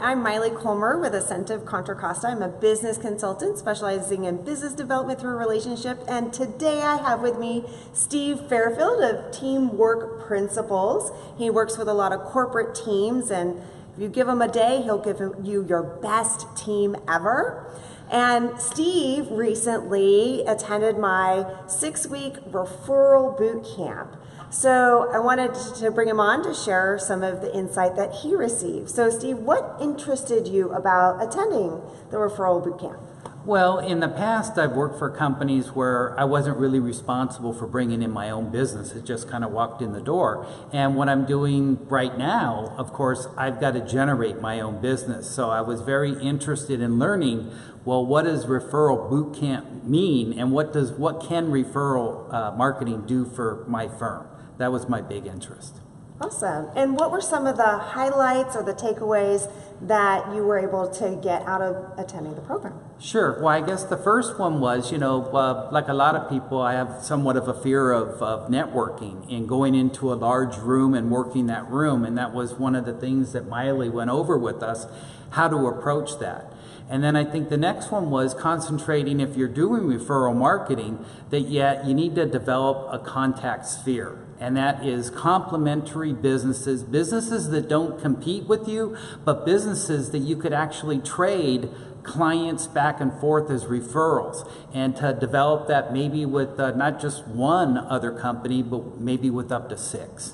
I'm Maile Collmer with Asentiv, Contra, Costa. I'm a business consultant specializing in business development through relationship. And today I have with me Steve Fairfield of Teamwork Principles. He works with a lot of corporate teams, and if you give him a day, he'll give you your best team ever. And Steve recently attended my 6-week referral boot camp. So I wanted to bring him on to share some of the insight that he received. So Steve, what interested you about attending the referral boot camp? Well, in the past, I've worked for companies where I wasn't really responsible for bringing in my own business. It just kind of walked in the door. And what I'm doing right now, of course, I've got to generate my own business. So I was very interested in learning, well, what does referral boot camp mean, and what can referral marketing do for my firm? That was my big interest. Awesome. And what were some of the highlights or the takeaways that you were able to get out of attending the program? Sure. Well, I guess the first one was, like a lot of people, I have somewhat of a fear of networking and going into a large room and working that room. And that was one of the things that Maile went over with us, how to approach that. And then I think the next one was concentrating, if you're doing referral marketing, that you need to develop a contact sphere. And that is complementary businesses, businesses that don't compete with you, but businesses that you could actually trade clients back and forth as referrals, and to develop that maybe with not just one other company, but maybe with up to 6.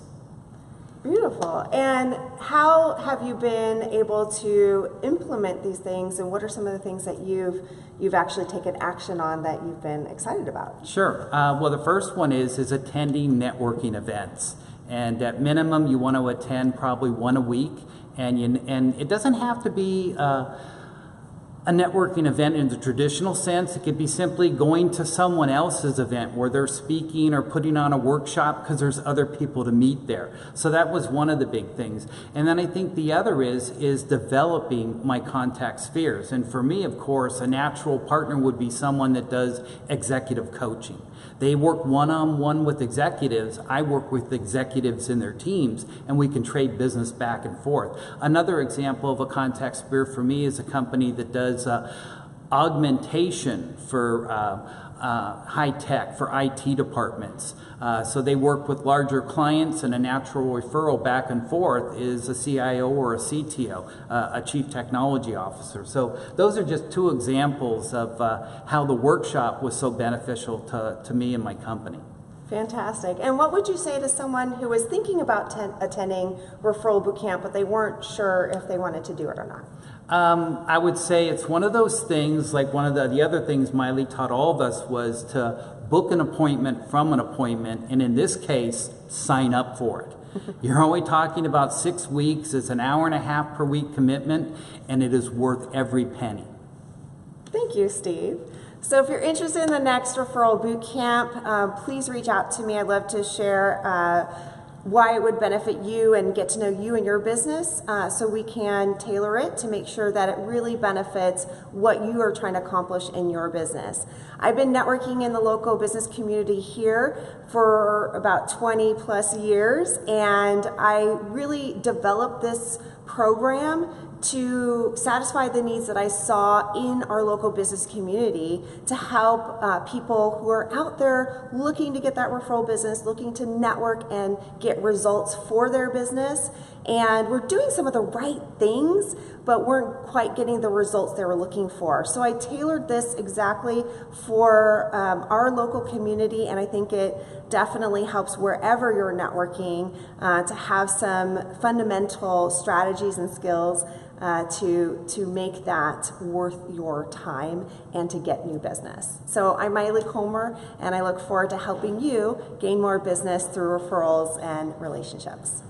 Beautiful. And how have you been able to implement these things, and what are some of the things that you've actually taken action on that you've been excited about? Sure. Well, the first one is attending networking events. And at minimum, you want to attend probably one a week. And it doesn't have to be a networking event in the traditional sense. It could be simply going to someone else's event where they're speaking or putting on a workshop because there's other people to meet there. So that was one of the big things. And then I think the other is developing my contact spheres. And for me, of course, a natural partner would be someone that does executive coaching. They work one-on-one with executives. I work with executives in their teams, and we can trade business back and forth. Another example of a contact sphere for me is a company that does augmentation for high tech, for IT departments. So they work with larger clients, and a natural referral back and forth is a CIO or a CTO, a Chief Technology Officer. So those are just 2 examples of how the workshop was so beneficial to me and my company. Fantastic. And what would you say to someone who was thinking about attending referral boot camp, but they weren't sure if they wanted to do it or not? I would say it's one of those things, like one of the other things Maile taught all of us was to book an appointment from an appointment, and in this case, sign up for it. You're only talking about 6 weeks. It's an hour-and-a-half per week commitment, and it is worth every penny. Thank you, Steve. So if you're interested in the next referral boot camp, please reach out to me. I'd love to share why it would benefit you and get to know you and your business, so we can tailor it to make sure that it really benefits what you are trying to accomplish in your business. I've been networking in the local business community here for about 20 plus years, and I really developed this program to satisfy the needs that I saw in our local business community to help people who are out there looking to get that referral business, looking to network and get results for their business. And we're doing some of the right things, but weren't quite getting the results they were looking for. So I tailored this exactly for our local community, and I think it definitely helps wherever you're networking to have some fundamental strategies and skills to make that worth your time and to get new business. So I'm Maile Collmer, and I look forward to helping you gain more business through referrals and relationships.